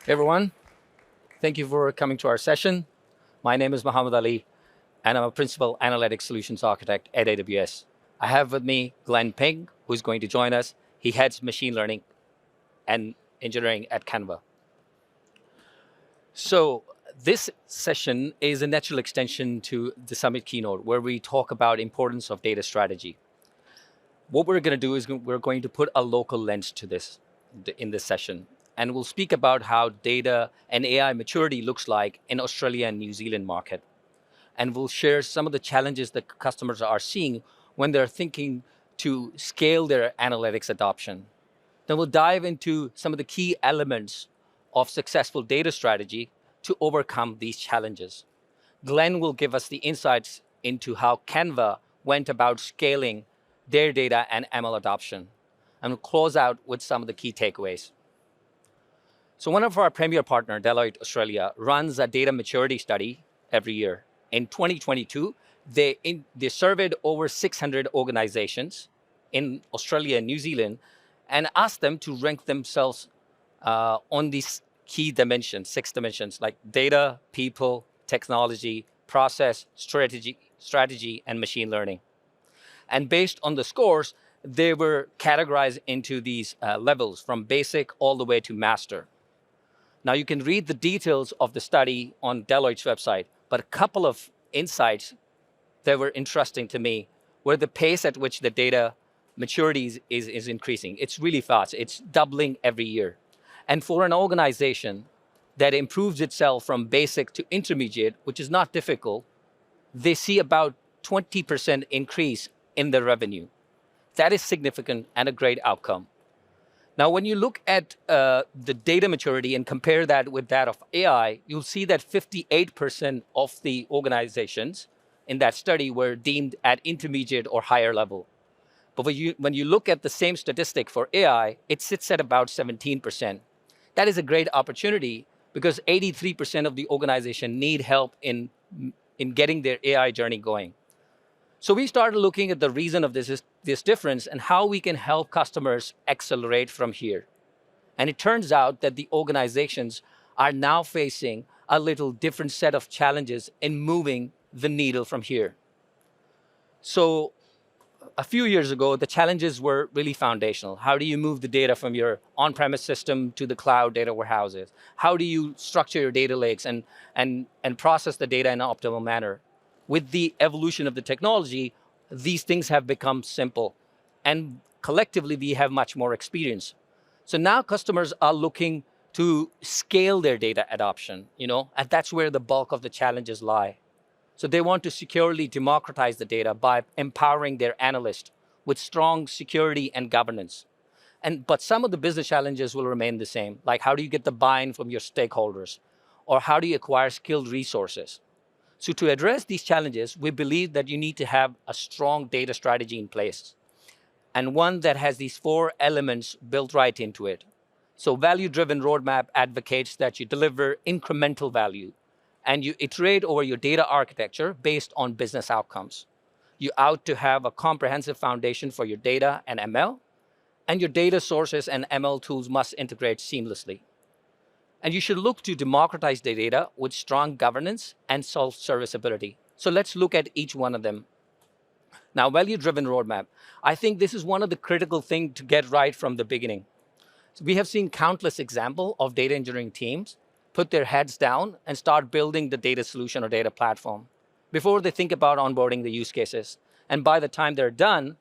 Hey everyone, thank you for coming to our session. My name is Muhammad Ali, and I'm a Principal Analytics Solutions Architect at AWS. I have with me Glenn Ping, who's going to join us. He heads Machine Learning and Engineering at Canva. So this session is a natural extension to the Summit keynote, where we talk about importance of data strategy. What we're going to do is we're going to put a local lens to this in this session. And we'll speak about how data and AI maturity looks like in Australia and New Zealand market. And we'll share some of the challenges that customers are seeing when they're thinking to scale their analytics adoption. Then we'll dive into some of the key elements of successful data strategy to overcome these challenges. Glenn will give us the insights into how Canva went about scaling their data and ML adoption. And we'll close out with some of the key takeaways. So one of our premier partner, Deloitte Australia, runs a data maturity study every year. In 2022, they surveyed over 600 organizations in Australia and New Zealand and asked them to rank themselves on these key dimensions, 6 dimensions, like data, people, technology, process, strategy, and machine learning. And based on the scores, they were categorized into these levels from basic all the way to master. Now you can read the details of the study on Deloitte's website, but a couple of insights that were interesting to me were the pace at which the data maturity is increasing. It's really fast. It's doubling every year. And for an organization that improves itself from basic to intermediate, which is not difficult, they see about 20% increase in their revenue. That is significant and a great outcome. Now, when you look at the data maturity and compare that with that of AI, you'll see that 58% of the organizations in that study were deemed at intermediate or higher level. But when you look at the same statistic for AI, it sits at about 17%. That is a great opportunity because 83% of the organization need help in getting their AI journey going. So we started looking at the reason of this difference and how we can help customers accelerate from here. And it turns out that the organizations are now facing a little different set of challenges in moving the needle from here. So a few years ago, the challenges were really foundational. How do you move the data from your on-premise system to the cloud data warehouses? How do you structure your data lakes and process the data in an optimal manner? With the evolution of the technology, these things have become simple. And collectively, we have much more experience. So now customers are looking to scale their data adoption, and that's where the bulk of the challenges lie. So they want to securely democratize the data by empowering their analysts with strong security and governance. But some of the business challenges will remain the same, like how do you get the buy-in from your stakeholders? Or how do you acquire skilled resources? So to address these challenges, we believe that you need to have a strong data strategy in place, and one that has these 4 elements built right into it. So value-driven roadmap advocates that you deliver incremental value, and you iterate over your data architecture based on business outcomes. You ought to have a comprehensive foundation for your data and ML, and your data sources and ML tools must integrate seamlessly. And you should look to democratize the data with strong governance and self-serviceability. So let's look at each one of them. Now, value-driven roadmap. I think this is one of the critical things to get right from the beginning. So we have seen countless examples of data engineering teams put their heads down and start building the data solution or data platform before they think about onboarding the use cases. And by the time they're done,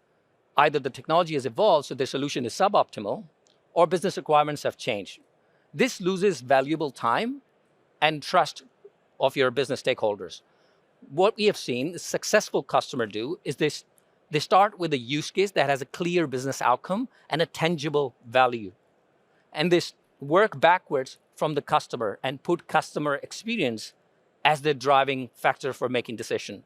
either the technology has evolved, so their solution is suboptimal, or business requirements have changed. This loses valuable time and trust of your business stakeholders. What we have seen a successful customer do is they start with a use case that has a clear business outcome and a tangible value. And they work backwards from the customer and put customer experience as the driving factor for making decision.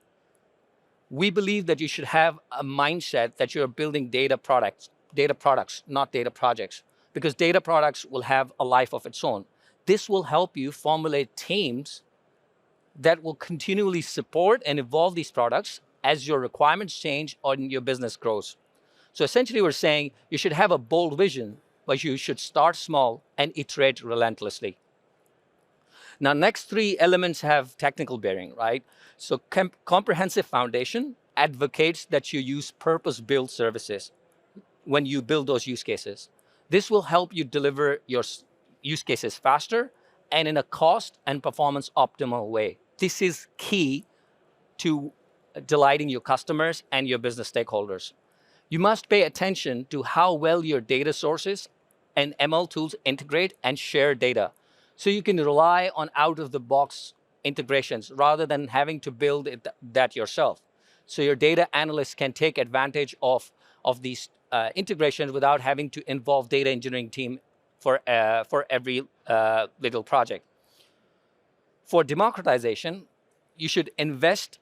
We believe that you should have a mindset that you're building data products, not data projects, because data products will have a life of its own. This will help you formulate teams that will continually support and evolve these products as your requirements change or your business grows. So essentially we're saying you should have a bold vision, but you should start small and iterate relentlessly. Now, next three elements have technical bearing, right? So comprehensive foundation advocates that you use purpose-built services when you build those use cases. This will help you deliver your use cases faster and in a cost and performance optimal way. This is key to delighting your customers and your business stakeholders. You must pay attention to how well your data sources and ML tools integrate and share data. So you can rely on out-of-the-box integrations rather than having to build that yourself. So your data analysts can take advantage of these integrations without having to involve data engineering team for every little project. For democratization, you should invest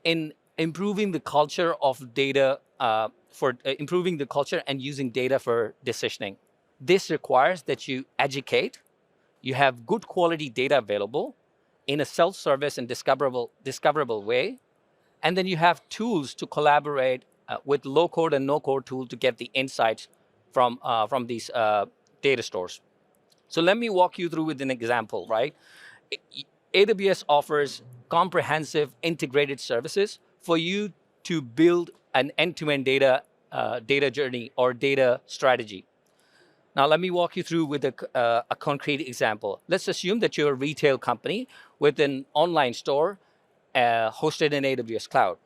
in improving the culture of data, improving the culture and using data for decisioning. This requires that you educate, you have good quality data available in a self-service and discoverable way, and then you have tools to collaborate with low-code and no-code tools to get the insights from these data stores. So let me walk you through with an example, right? AWS offers comprehensive integrated services for you to build an end-to-end data journey or data strategy. Now, let me walk you through with a concrete example. Let's assume that you're a retail company with an online store hosted in AWS Cloud,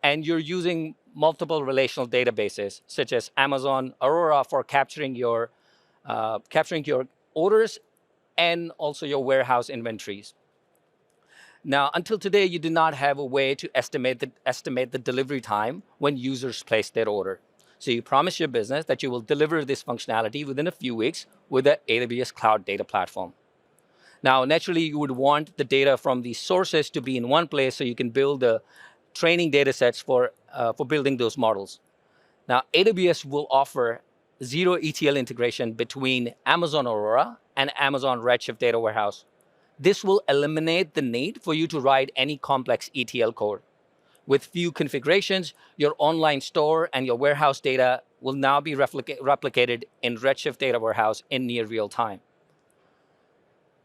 and you're using multiple relational databases, such as Amazon Aurora for capturing your orders and also your warehouse inventories. Now, until today, you do not have a way to estimate the delivery time when users place their order. So you promise your business that you will deliver this functionality within a few weeks with the AWS Cloud Data Platform. Now, naturally, you would want the data from these sources to be in one place so you can build the training data sets for building those models. Now, AWS will offer zero ETL integration between Amazon Aurora and Amazon Redshift Data Warehouse. This will eliminate the need for you to write any complex ETL code. With few configurations, your online store and your warehouse data will now be replicated in Redshift Data Warehouse in near real time.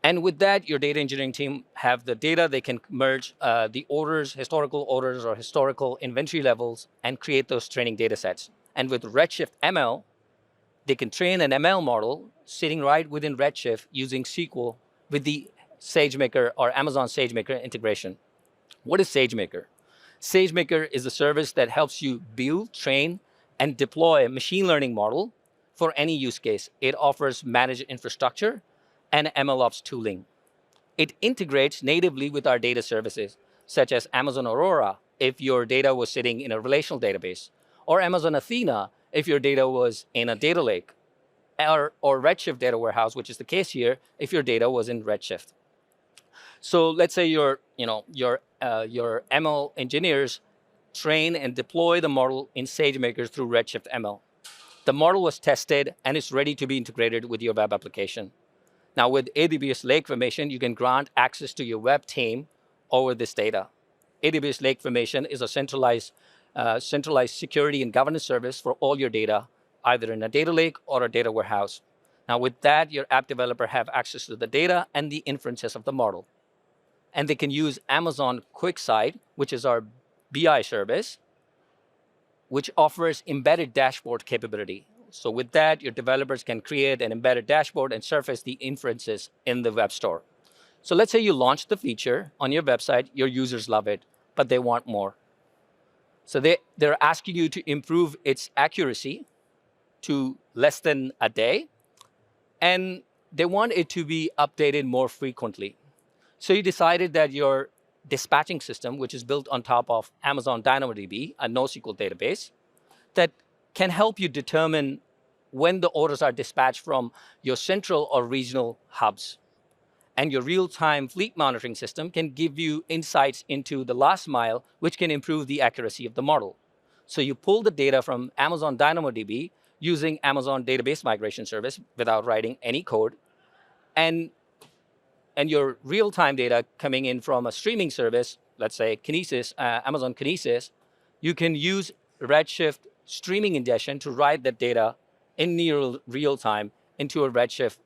And with that, your data engineering team have the data. They can merge the orders, historical orders or historical inventory levels, and create those training data sets. And with Redshift ML, they can train an ML model sitting right within Redshift using SQL with the SageMaker or Amazon SageMaker integration. What is SageMaker? SageMaker is a service that helps you build, train, and deploy a machine learning model for any use case. It offers managed infrastructure and MLOps tooling. It integrates natively with our data services, such as Amazon Aurora, if your data was sitting in a relational database, or Amazon Athena, if your data was in a data lake, or Redshift Data Warehouse, which is the case here, if your data was in Redshift. So let's say your ML engineers train and deploy the model in SageMaker through Redshift ML. The model was tested and is ready to be integrated with your web application. Now, with AWS Lake Formation, you can grant access to your web team over this data. AWS Lake Formation is a centralized security and governance service for all your data, either in a data lake or a data warehouse. Now, with that, your app developer have access to the data and the inferences of the model. And they can use Amazon QuickSight, which is our BI service, which offers embedded dashboard capability. So with that, your developers can create an embedded dashboard and surface the inferences in the web store. So let's say you launch the feature on your website, your users love it, but they want more. So they're asking you to improve its accuracy to less than a day, and they want it to be updated more frequently. So you decided that your dispatching system, which is built on top of Amazon DynamoDB, a NoSQL database, that can help you determine when the orders are dispatched from your central or regional hubs. And your real-time fleet monitoring system can give you insights into the last mile, which can improve the accuracy of the model. So you pull the data from Amazon DynamoDB using Amazon Database Migration Service without writing any code, and your real-time data coming in from a streaming service, let's say Kinesis, Amazon Kinesis, you can use Redshift streaming ingestion to write that data in near real time into a Redshift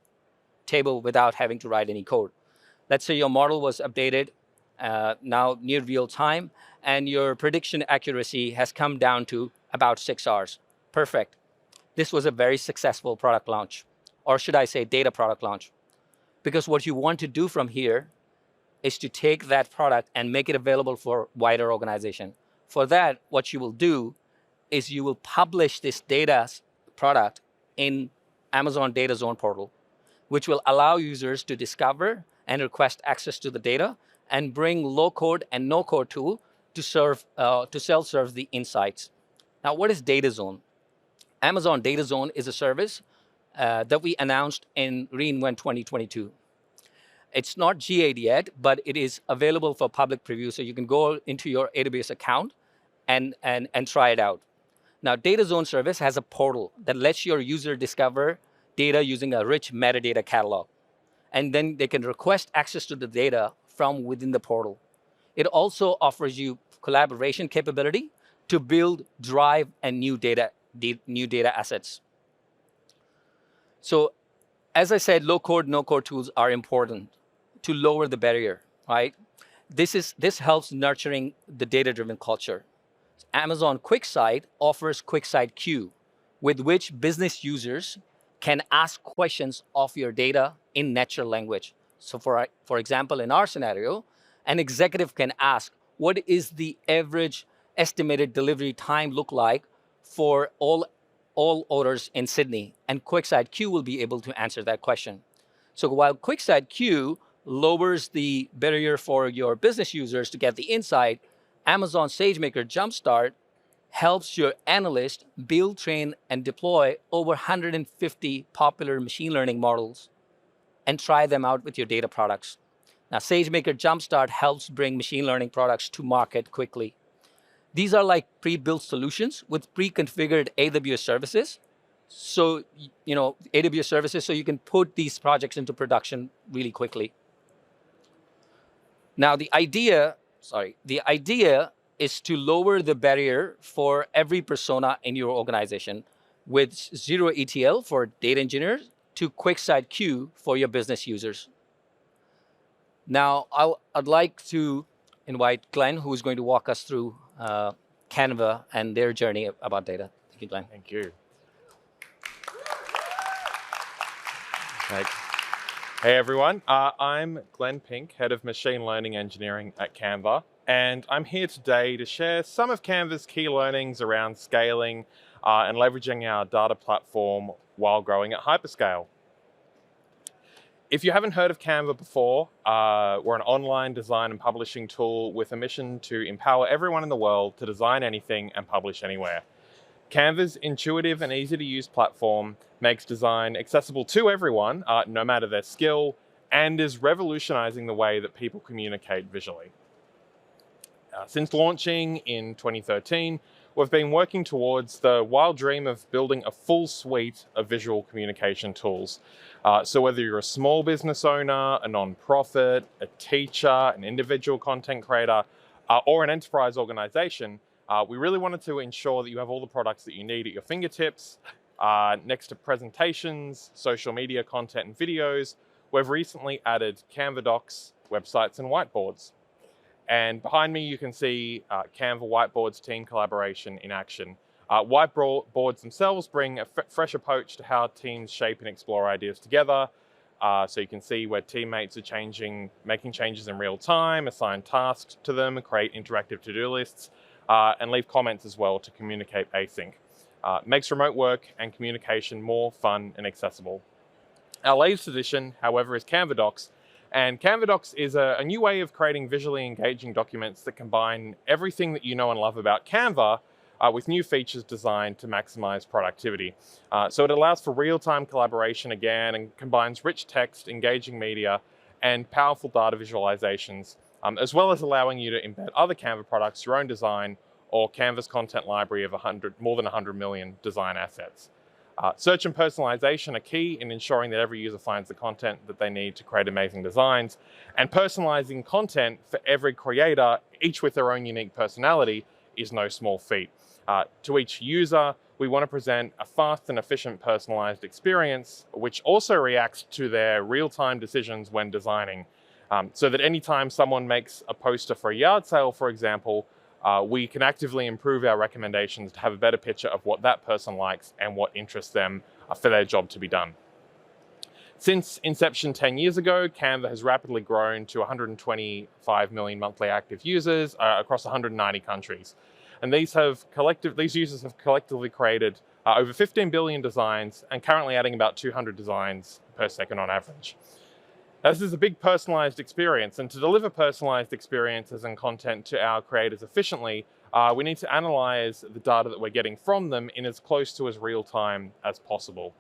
table without having to write any code. Let's say your model was updated now near real time, and your prediction accuracy has come down to about 6 hours. Perfect. This was a very successful product launch, or should I say data product launch. Because what you want to do from here is to take that product and make it available for wider organization. For that, what you will do is you will publish this data product in Amazon Data Zone portal, which will allow users to discover and request access to the data and bring low-code and no-code tool to self-serve the insights. Now, what is Data Zone? Amazon Data Zone is a service that we announced in reInvent 2022. It's not GA'd yet, but it is available for public preview, so you can go into your AWS account and try it out. Now, Data Zone service has a portal that lets your user discover data using a rich metadata catalog. And then they can request access to the data from within the portal. It also offers you collaboration capability to build, drive, and new data assets. So, as I said, low-code, no-code tools are important to lower the barrier, right? This helps nurturing the data-driven culture. Amazon QuickSight offers QuickSight Q, with which business users can ask questions of your data in natural language. So for example, in our scenario, an executive can ask, what is the average estimated delivery time look like for all orders in Sydney? And QuickSight Q will be able to answer that question. So while QuickSight Q lowers the barrier for your business users to get the insight, Amazon SageMaker Jumpstart helps your analyst build, train, and deploy over 150 popular machine learning models and try them out with your data products. Now, SageMaker Jumpstart helps bring machine learning products to market quickly. These are like pre-built solutions with pre-configured AWS services. So, AWS services, so you can put these projects into production really quickly. Now, the idea is to lower the barrier for every persona in your organization with zero ETL for data engineers to QuickSight Q for your business users. Now, I'd like to invite Glenn, who is going to walk us through Canva and their journey about data. Thank you, Glenn. Thank you. Thanks. Hey everyone, I'm Glenn Pink, Head of Machine Learning Engineering at Canva, and I'm here today to share some of Canva's key learnings around scaling and leveraging our data platform while growing at hyperscale. If you haven't heard of Canva before, we're an online design and publishing tool with a mission to empower everyone in the world to design anything and publish anywhere. Canva's intuitive and easy to use platform makes design accessible to everyone, no matter their skill, and is revolutionizing the way that people communicate visually. Since launching in 2013, we've been working towards the wild dream of building a full suite of visual communication tools. So whether you're a small business owner, a non-profit, a teacher, an individual content creator, or an enterprise organization, we really wanted to ensure that you have all the products that you need at your fingertips. Next to presentations, social media content and videos, we've recently added Canva docs, websites and whiteboards. And behind me you can see Canva whiteboards team collaboration in action. Whiteboards themselves bring a fresh approach to how teams shape and explore ideas together. So you can see where teammates are making changes in real time, assign tasks to them, create interactive to-do lists, and leave comments as well to communicate async. Makes remote work and communication more fun and accessible. Our latest addition, however, is Canva Docs. And Canva Docs is a new way of creating visually engaging documents that combine everything that you know and love about Canva with new features designed to maximize productivity. So it allows for real-time collaboration again and combines rich text, engaging media, and powerful data visualizations, as well as allowing you to embed other Canva products, your own design, or Canva's content library of more than 100 million design assets. Search and personalization are key in ensuring that every user finds the content that they need to create amazing designs, and personalizing content for every creator, each with their own unique personality, is no small feat. To each user, we want to present a fast and efficient personalized experience, which also reacts to their real-time decisions when designing. So that anytime someone makes a poster for a yard sale, for example, we can actively improve our recommendations to have a better picture of what that person likes and what interests them for their job to be done. Since inception 10 years ago, Canva has rapidly grown to 125 million monthly active users across 190 countries. And these users have collectively created over 15 billion designs and currently adding about 200 designs per second on average. Now, this is a big personalized experience, and to deliver personalized experiences and content to our creators efficiently, we need to analyze the data that we're getting from them in as close to as real time as possible.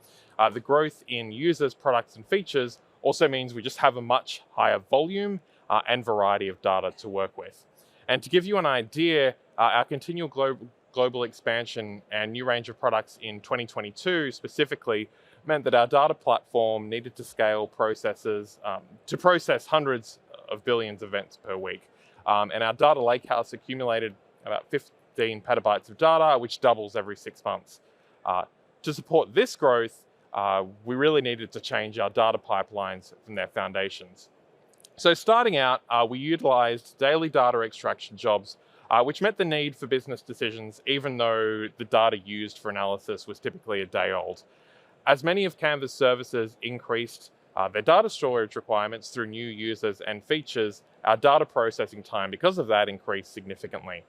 The growth in users, products, and features also means we just have a much higher volume and variety of data to work with. And to give you an idea, our continual global expansion and new range of products in 2022 specifically meant that our data platform needed to scale processes to process hundreds of billions of events per week. And our data lakehouse accumulated about 15 petabytes of data, which doubles every 6 months. To support this growth, we really needed to change our data pipelines from their foundations. So starting out, we utilized daily data extraction jobs, which met the need for business decisions, even though the data used for analysis was typically a day old. As many of Canva's services increased their data storage requirements through new users and features, our data processing time, because of that, increased significantly.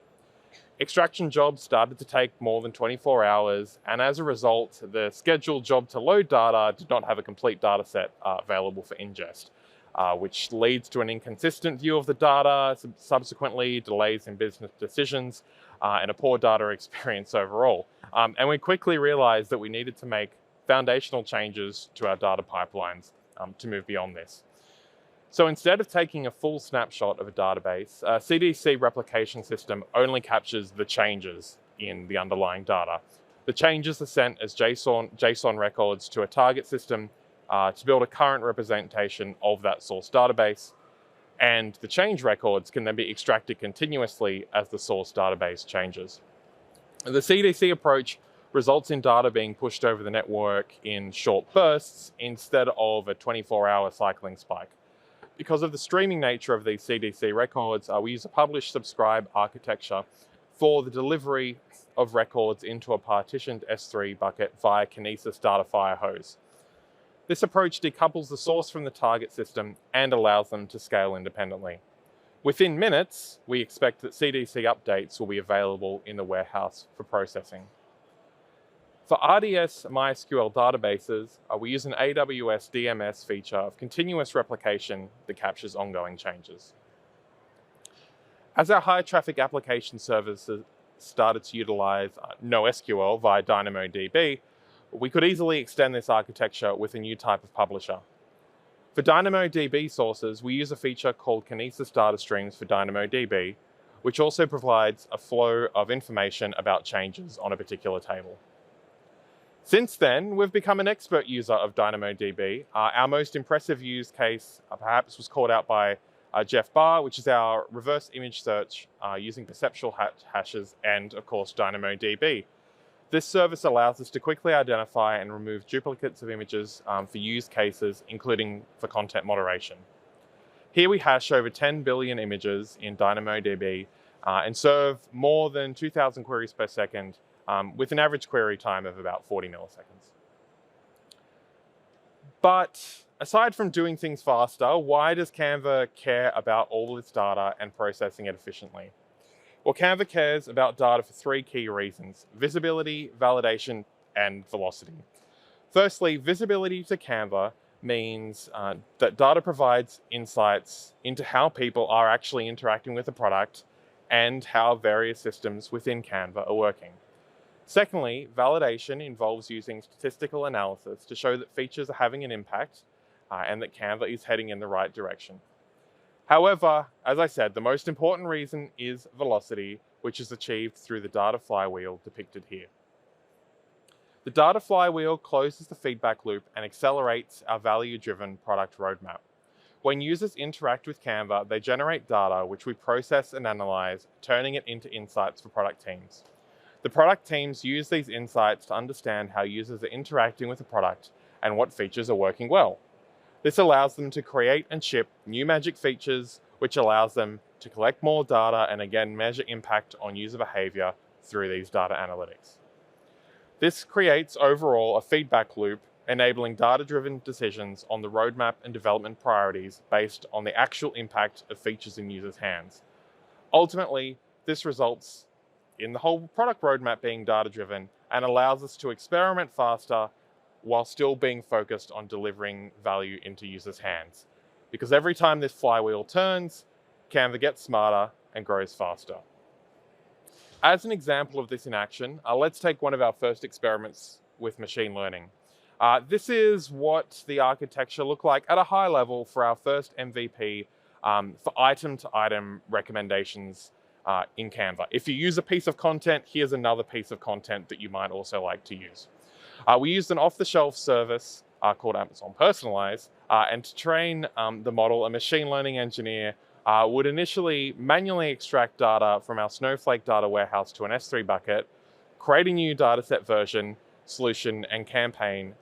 Extraction jobs started to take more than 24 hours, and as a result, the scheduled job to load data did not have a complete data set available for ingest, which leads to an inconsistent view of the data, subsequently delays in business decisions, and a poor data experience overall. And we quickly realized that we needed to make foundational changes to our data pipelines to move beyond this. So instead of taking a full snapshot of a database, a CDC replication system only captures the changes in the underlying data. The changes are sent as JSON records to a target system to build a current representation of that source database, and the change records can then be extracted continuously as the source database changes. The CDC approach results in data being pushed over the network in short bursts instead of a 24-hour cycling spike. Because of the streaming nature of these CDC records, we use a publish-subscribe architecture for the delivery of records into a partitioned S3 bucket via Kinesis data fire hose. This approach decouples the source from the target system and allows them to scale independently. Within minutes, we expect that CDC updates will be available in the warehouse for processing. For RDS MySQL databases, we use an AWS DMS feature of continuous replication that captures ongoing changes. As our high-traffic application services started to utilize NoSQL via DynamoDB, we could easily extend this architecture with a new type of publisher. For DynamoDB sources, we use a feature called Kinesis Data Streams for DynamoDB, which also provides a flow of information about changes on a particular table. Since then, we've become an expert user of DynamoDB. Our most impressive use case perhaps was called out by Jeff Barr, which is our reverse image search using perceptual hashes and, of course, DynamoDB. This service allows us to quickly identify and remove duplicates of images for use cases, including for content moderation. Here we hash over 10 billion images in DynamoDB and serve more than 2,000 queries per second with an average query time of about 40 milliseconds. But aside from doing things faster, why does Canva care about all its data and processing it efficiently? Well, Canva cares about data for three key reasons: visibility, validation, and velocity. Firstly, visibility to Canva means that data provides insights into how people are actually interacting with the product and how various systems within Canva are working. Secondly, validation involves using statistical analysis to show that features are having an impact and that Canva is heading in the right direction. However, as I said, the most important reason is velocity, which is achieved through the data flywheel depicted here. The data flywheel closes the feedback loop and accelerates our value-driven product roadmap. When users interact with Canva, they generate data which we process and analyze, turning it into insights for product teams. The product teams use these insights to understand how users are interacting with the product and what features are working well. This allows them to create and ship new magic features, which allows them to collect more data and again measure impact on user behavior through these data analytics. This creates overall a feedback loop, enabling data-driven decisions on the roadmap and development priorities based on the actual impact of features in users' hands. Ultimately, this results in the whole product roadmap being data-driven and allows us to experiment faster while still being focused on delivering value into users' hands. Because every time this flywheel turns, Canva gets smarter and grows faster. As an example of this in action, let's take one of our first experiments with machine learning. This is what the architecture looked like at a high level for our first MVP for item-to-item recommendations in Canva. If you use a piece of content, here's another piece of content that you might also like to use. We used an off-the-shelf service called Amazon Personalize, and to train the model, a machine learning engineer would initially manually extract data from our Snowflake data warehouse to an S3 bucket, create a new dataset version, solution, and campaign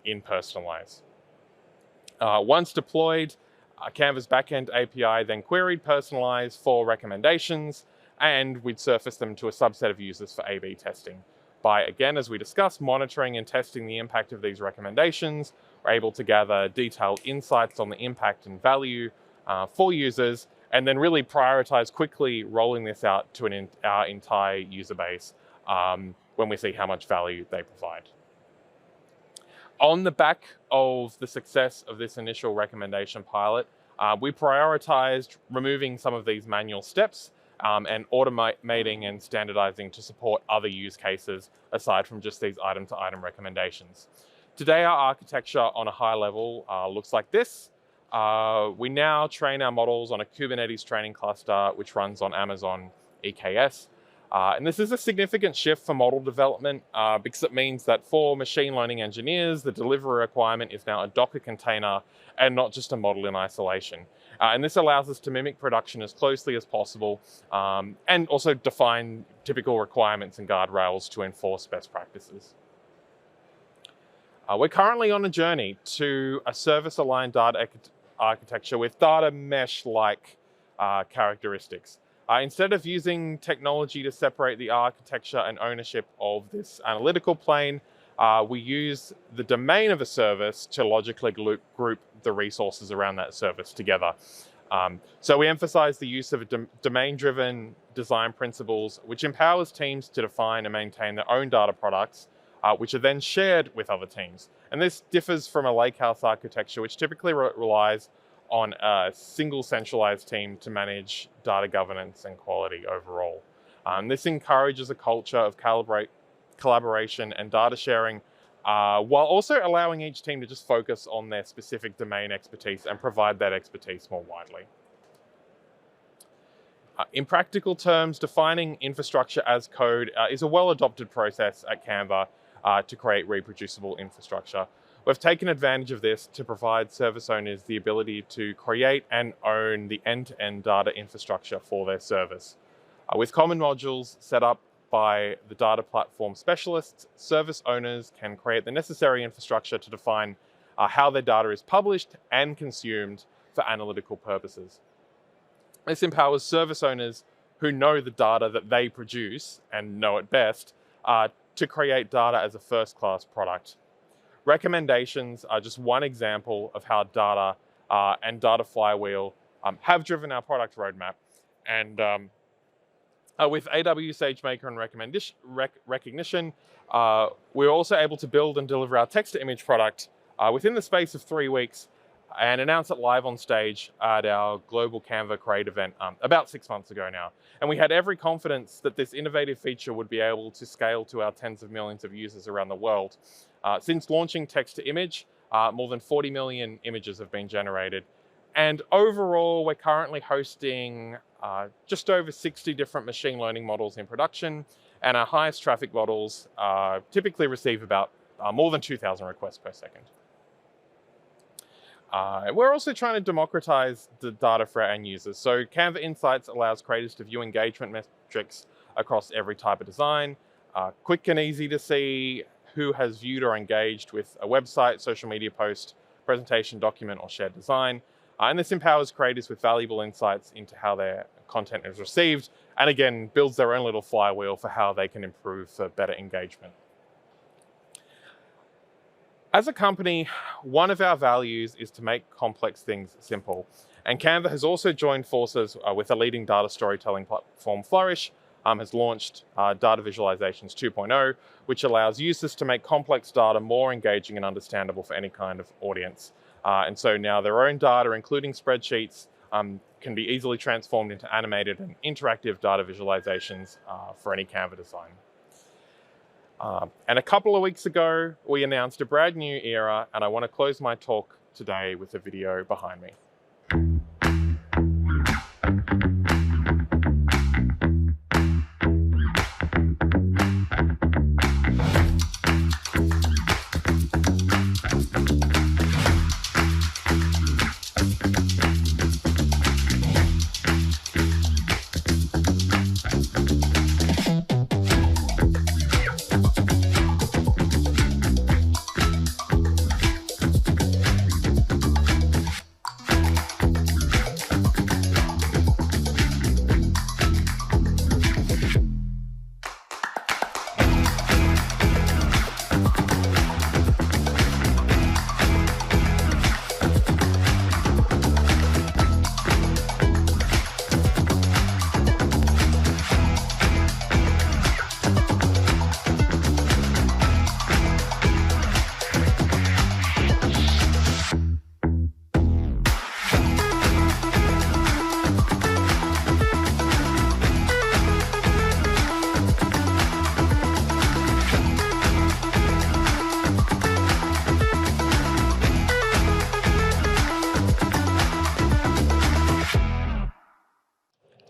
in Personalize. Once deployed, Canva's backend API then queried Personalize for recommendations, and we'd surface them to a subset of users for A/B testing. By, again, as we discussed, monitoring and testing the impact of these recommendations, we're able to gather detailed insights on the impact and value for users, and then really prioritize quickly rolling this out to our entire user base when we see how much value they provide. On the back of the success of this initial recommendation pilot, we prioritized removing some of these manual steps and automating and standardizing to support other use cases aside from just these item-to-item recommendations. Today, our architecture on a high level looks like this. We now train our models on a Kubernetes training cluster, which runs on Amazon EKS. And this is a significant shift for model development because it means that for machine learning engineers, the delivery requirement is now a Docker container and not just a model in isolation. And this allows us to mimic production as closely as possible and also define typical requirements and guardrails to enforce best practices. We're currently on a journey to a service-aligned data architecture with data mesh-like characteristics. Instead of using technology to separate the architecture and ownership of this analytical plane, we use the domain of a service to logically group the resources around that service together. So we emphasize the use of domain-driven design principles, which empowers teams to define and maintain their own data products, which are then shared with other teams. And this differs from a lakehouse architecture, which typically relies on a single centralized team to manage data governance and quality overall. This encourages a culture of collaboration and data sharing, while also allowing each team to just focus on their specific domain expertise and provide that expertise more widely. In practical terms, defining infrastructure as code is a well-adopted process at Canva to create reproducible infrastructure. We've taken advantage of this to provide service owners the ability to create and own the end-to-end data infrastructure for their service. With common modules set up by the data platform specialists, service owners can create the necessary infrastructure to define how their data is published and consumed for analytical purposes. This empowers service owners who know the data that they produce and know it best to create data as a first-class product. Recommendations are just one example of how data and data flywheel have driven our product roadmap. And with AWS SageMaker and recognition, we're also able to build and deliver our text-to-image product within the space of 3 weeks and announce it live on stage at our global Canva Create event about 6 months ago now. And we had every confidence that this innovative feature would be able to scale to our tens of millions of users around the world. Since launching text-to-image, more than 40 million images have been generated. And overall, we're currently hosting just over 60 different machine learning models in production, and our highest traffic models typically receive about more than 2,000 requests per second. We're also trying to democratize the data for our end users. So Canva Insights allows creators to view engagement metrics across every type of design, quick and easy to see who has viewed or engaged with a website, social media post, presentation, document, or shared design. And this empowers creators with valuable insights into how their content is received, and again, builds their own little flywheel for how they can improve for better engagement. As a company, one of our values is to make complex things simple. And Canva has also joined forces with a leading data storytelling platform, Flourish, has launched Data Visualizations 2.0, which allows users to make complex data more engaging and understandable for any kind of audience. And so now their own data, including spreadsheets, can be easily transformed into animated and interactive data visualizations for any Canva design. And a couple of weeks ago, we announced a brand new era, and I want to close my talk today with a video behind me.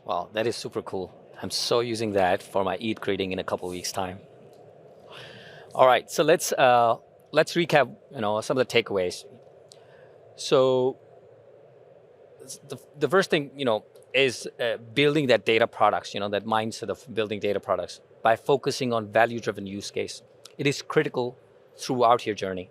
Wow, that is super cool. I'm so using that for my ETH grading in a couple of weeks' time. All right, so let's recap, some of the takeaways. So the first thing, is building that data products, that mindset of building data products by focusing on value-driven use case. It is critical throughout your journey.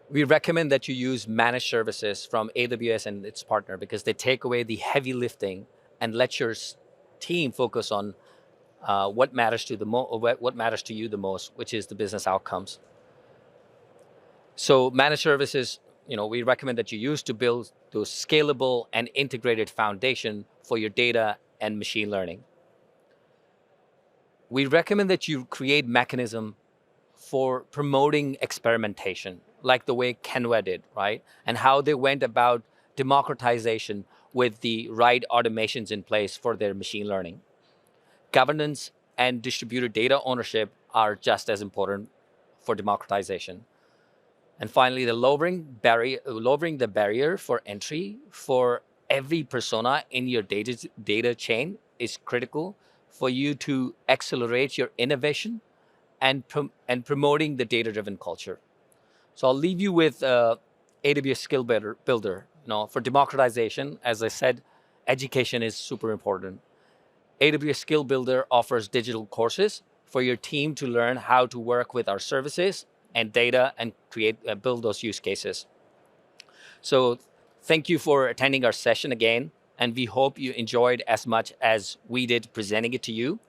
We recommend that you use managed services from AWS and its partner because they take away the heavy lifting and let your team focus on what matters to you the most, which is the business outcomes. So managed services, we recommend that you use to build those scalable and integrated foundation for your data and machine learning. We recommend that you create mechanism for promoting experimentation, like the way Canva did, right? And how they went about democratization with the right automations in place for their machine learning. Governance and distributed data ownership are just as important for democratization. And finally, the lowering the barrier for entry for every persona in your data chain is critical for you to accelerate your innovation and promoting the data-driven culture. So I'll leave you with AWS Skill Builder. For democratization, as I said, education is super important. AWS Skill Builder offers digital courses for your team to learn how to work with our services and data and build those use cases. So thank you for attending our session again, and we hope you enjoyed as much as we did presenting it to you.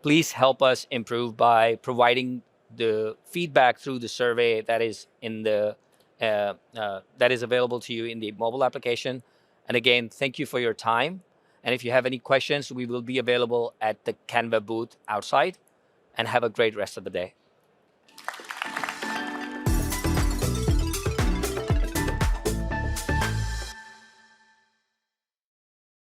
Please help us improve by providing the feedback through the survey that is that is available to you in the mobile application. And again, thank you for your time. And if you have any questions, we will be available at the Canva booth outside. And have a great rest of the day.